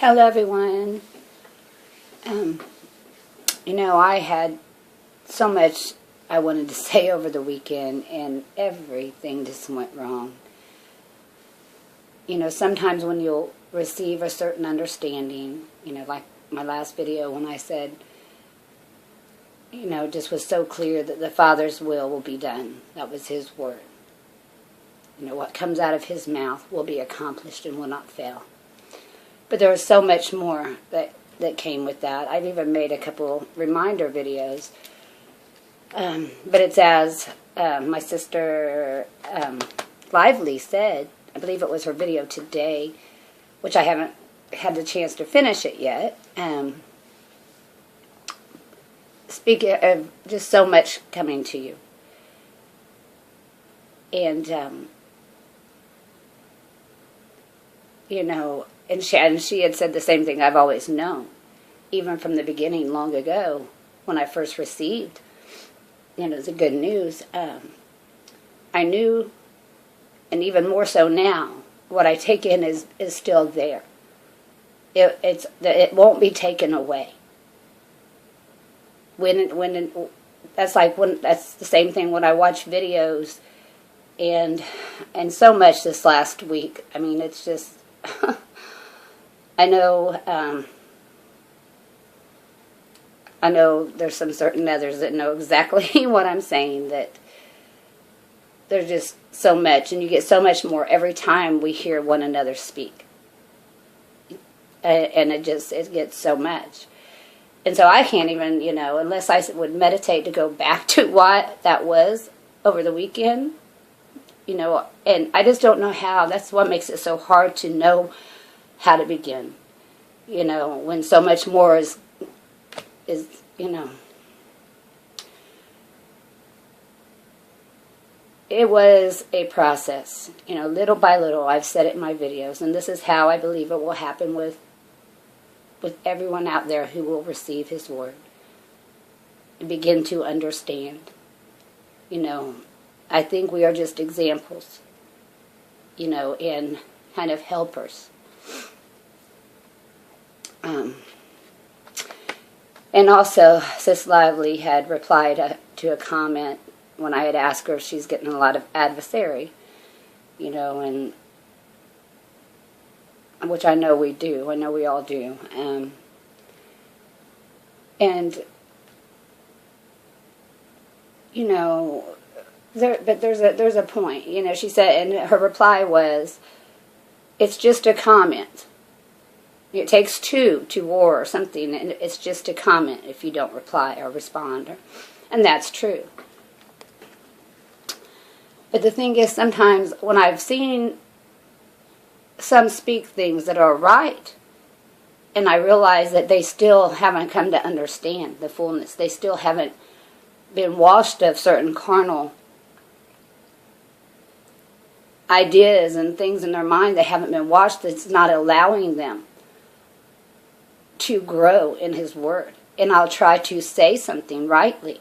Hello, everyone. I had so much I wanted to say over the weekend, and everything just went wrong. Sometimes when you'll receive a certain understanding, like my last video when I said, it just was so clear that the Father's will be done. That was His word. What comes out of His mouth will be accomplished and will not fail. But there was so much more that came with that. I've even made a couple reminder videos. But it's as my sister Lively said, I believe it was her video today, which I haven't had the chance to finish it yet. Speaking of just so much coming to you. And, and she had said the same thing I've always known, even from the beginning long ago when I first received, the good news. I knew, and even more so now, what I take in is still there. It won't be taken away. That's the same thing when I watch videos, and so much this last week. I mean, it's just. I know there's some certain others that know exactly what I'm saying, that there's just so much, and you get so much more every time we hear one another speak. And it gets so much. And so I can't even, unless I would meditate to go back to what that was over the weekend, and I just don't know how. That's what makes it so hard to know how to begin, when so much more is it was a process, little by little. I've said it in my videos, and this is how I believe it will happen with everyone out there who will receive His word and begin to understand. I think we are just examples, and kind of helpers. And also, Sis Lively had replied to a comment when I had asked her if she's getting a lot of adversary, and which I know we do. I know we all do. There's a point. She said, and her reply was, it's just a comment. It takes two to war or something, and it's just a comment if you don't reply or respond. And that's true. But the thing is, sometimes when I've seen some speak things that are right, and I realize that they still haven't come to understand the fullness. They still haven't been washed of certain carnal ideas and things in their mind. They haven't been washed. That's not allowing them to grow in His word. And I'll try to say something rightly,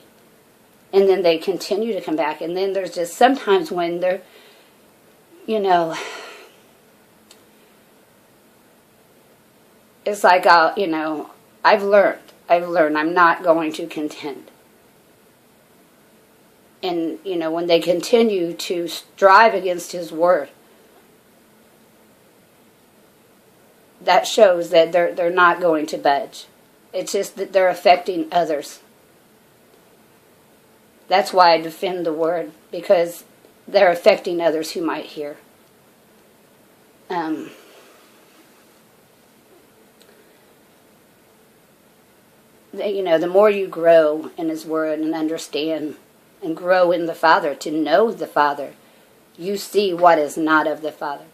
and then they continue to come back. And then there's just sometimes when they're, it's like I've learned I'm not going to contend. And when they continue to strive against His word, that shows that they're not going to budge. It's just that they're affecting others. That's why I defend the word, because they're affecting others who might hear. The more you grow in His word and understand and grow in the Father, to know the Father, you see what is not of the Father.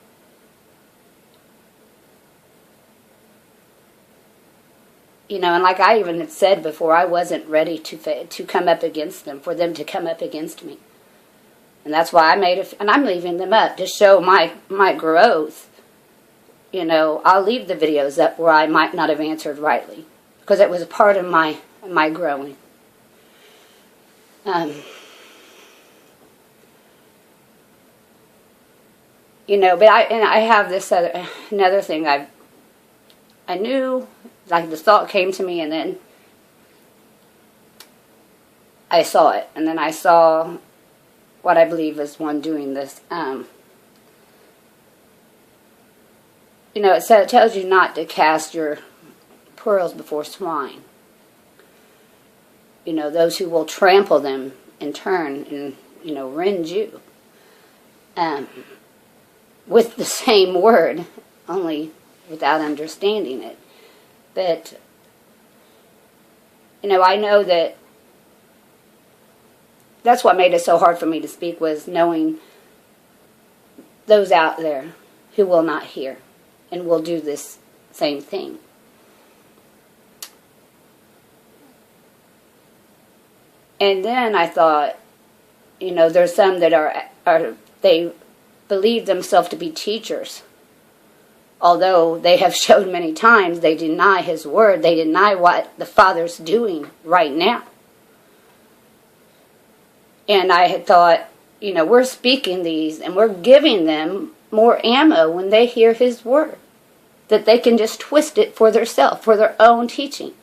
And like I even had said before, I wasn't ready to come up against them, for them to come up against me. And that's why and I'm leaving them up to show my growth. I'll leave the videos up where I might not have answered rightly, because it was a part of my growing. But I have this another thing I knew, like the thought came to me, and then I saw it. And then I saw what I believe is one doing this. You know, it tells you not to cast your pearls before swine. You know, those who will trample them in turn and, you know, rend you. With the same word, only without understanding it. But, you know, I know that that's what made it so hard for me to speak, was knowing those out there who will not hear and will do this same thing. And then I thought, you know, there's some that they believe themselves to be teachers. Although they have showed many times they deny His Word. They deny what the Father's doing right now. And I had thought, you know, we're speaking these and we're giving them more ammo when they hear His Word. That they can just twist it for themselves, for their own teaching.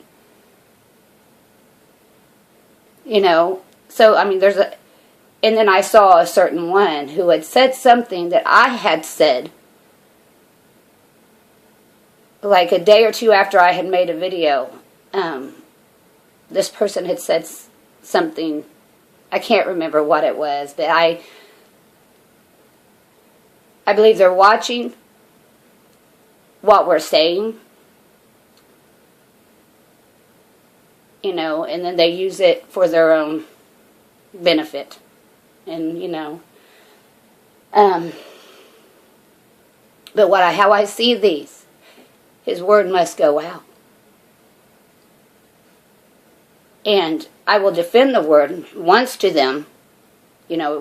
You know, so, I mean, and then I saw a certain one who had said something that I had said, like a day or two after I had made a video. This person had said something, I can't remember what it was, but I believe they're watching what we're saying, you know, and then they use it for their own benefit. And, you know, but how I see these, His Word must go out. And I will defend the Word once to them, you know,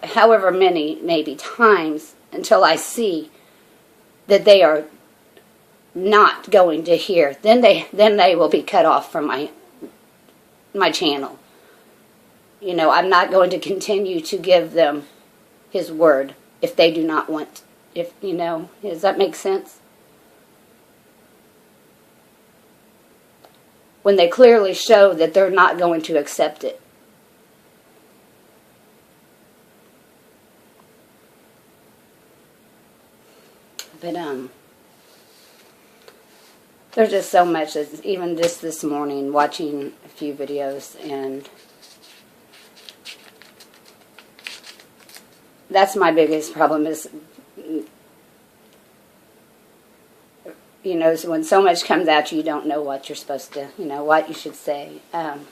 however many maybe times, until I see that they are not going to hear. Then they will be cut off from my channel. You know, I'm not going to continue to give them His Word if they do not want. If, you know, does that make sense? When they clearly show that they're not going to accept it. But, there's just so much, even just this morning, watching a few videos, and that's my biggest problem is, you know, when so much comes at you, you don't know what you're supposed to, you know, what you should say. And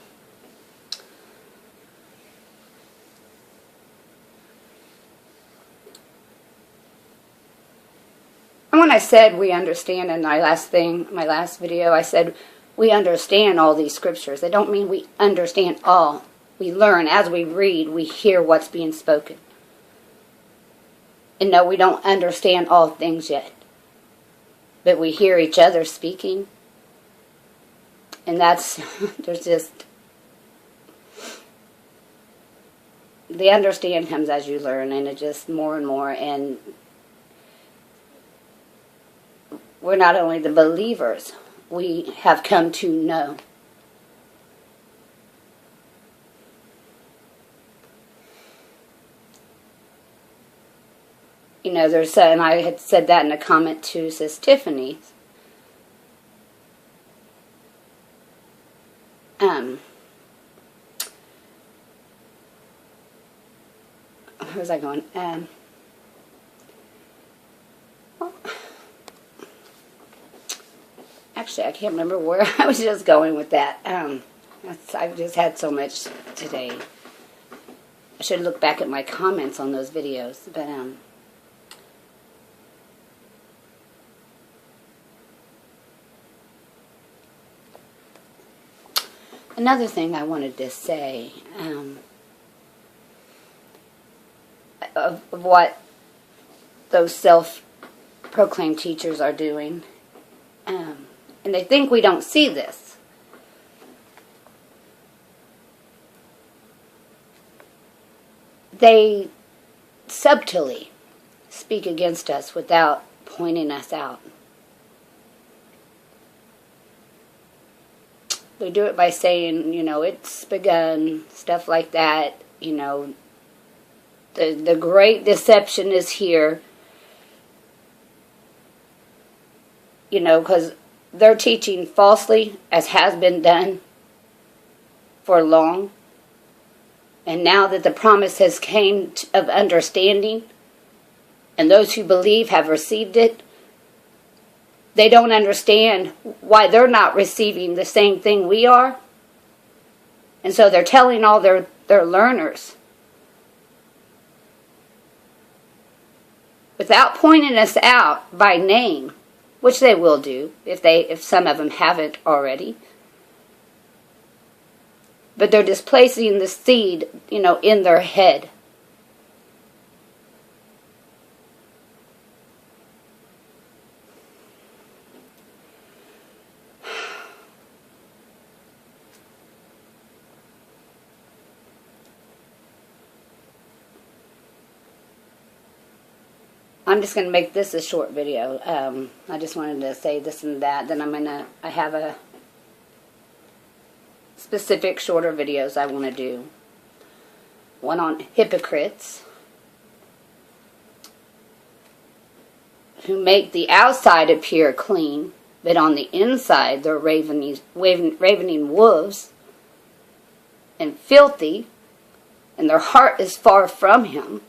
when I said we understand in my last video, I said we understand all these scriptures. They don't mean we understand all. We learn as we read, we hear what's being spoken. And no, we don't understand all things yet. But we hear each other speaking. And there's just, the understand comes as you learn, and it just more and more, and we're not only the believers, we have come to know. You know, and I had said that in a comment too, says Tiffany. Where was I going? Well, actually, I can't remember where I was just going with that. I've just had so much today. I should look back at my comments on those videos, but another thing I wanted to say of what those self-proclaimed teachers are doing, and they think we don't see this. They subtly speak against us without pointing us out. They do it by saying, it's begun, stuff like that. The great deception is here. Because they're teaching falsely, as has been done for long. And now that the promise has came of understanding, and those who believe have received it, they don't understand why they're not receiving the same thing we are. And so they're telling all their learners, without pointing us out by name, which they will do if some of them haven't already. But they're displacing the seed, in their head. I'm just going to make this a short video. I just wanted to say this and that. Then I have a specific shorter videos I want to do. One on hypocrites who make the outside appear clean, but on the inside they're ravening wolves and filthy, and their heart is far from Him.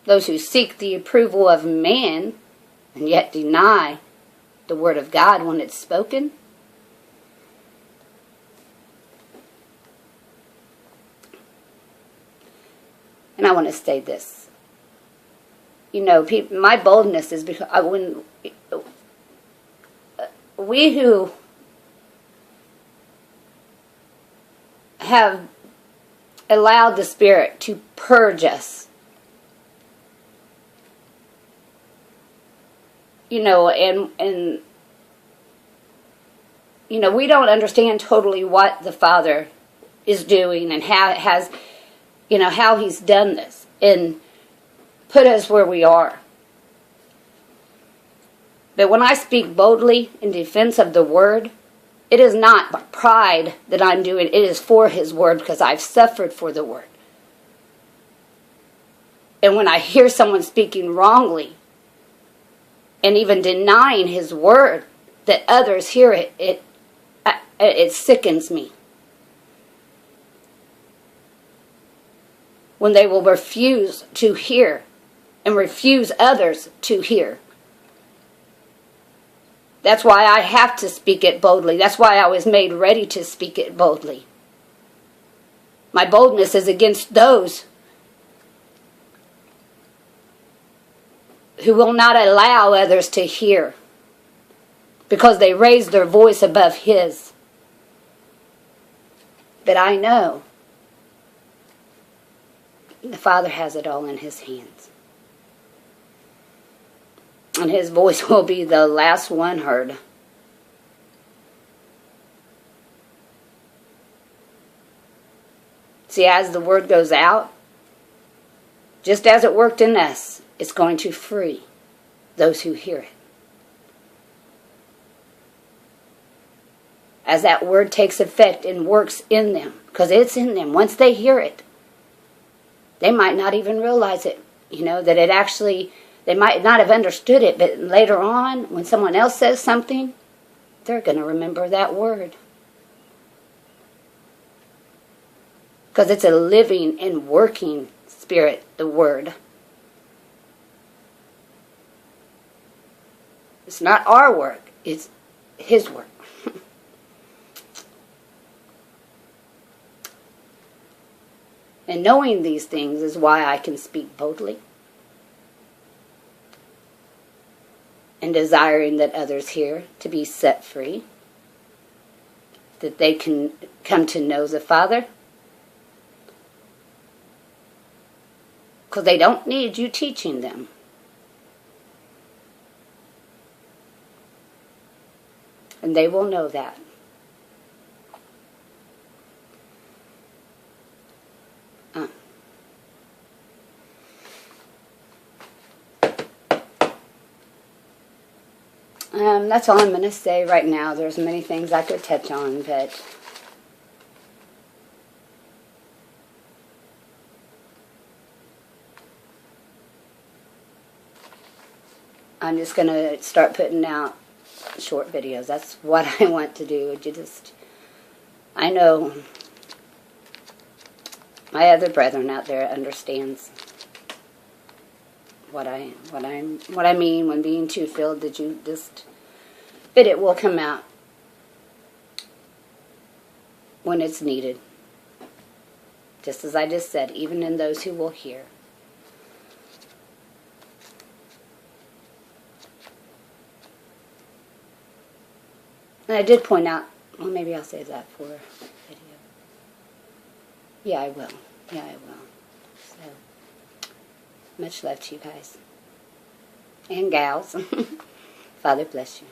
Those who seek the approval of man and yet deny the Word of God when it's spoken. And I want to say this. My boldness is because when we who have allowed the Spirit to purge us, and we don't understand totally what the Father is doing and how He's done this and put us where we are. But when I speak boldly in defense of the Word, it is not by pride that I'm doing it. It is for His Word, because I've suffered for the Word. And when I hear someone speaking wrongly, and even denying His Word, that others hear it, it sickens me. When they will refuse to hear and refuse others to hear. That's why I have to speak it boldly. That's why I was made ready to speak it boldly. My boldness is against those who will not allow others to hear, because they raise their voice above His. But I know the Father has it all in His hands. And His voice will be the last one heard. See, as the Word goes out, just as it worked in us, it's going to free those who hear it. As that Word takes effect and works in them, because it's in them. Once they hear it, they might not even realize it. That it actually, they might not have understood it, but later on, when someone else says something, they're going to remember that word. Because it's a living and working Spirit, the Word. It's not our work, it's His work. And knowing these things is why I can speak boldly. And desiring that others hear to be set free. That they can come to know the Father. Because they don't need you teaching them. And they will know that. That's all I'm going to say right now. There's many things I could touch on, but I'm just going to start putting out short videos. That's what I want to do. I know my other brethren out there understands what I mean when being too filled, that you just, but it will come out when it's needed. Just as I just said, even in those who will hear. And I did point out, well, maybe I'll save that for a video. Yeah, I will. Yeah, I will. So, much love to you guys. And gals. Father bless you.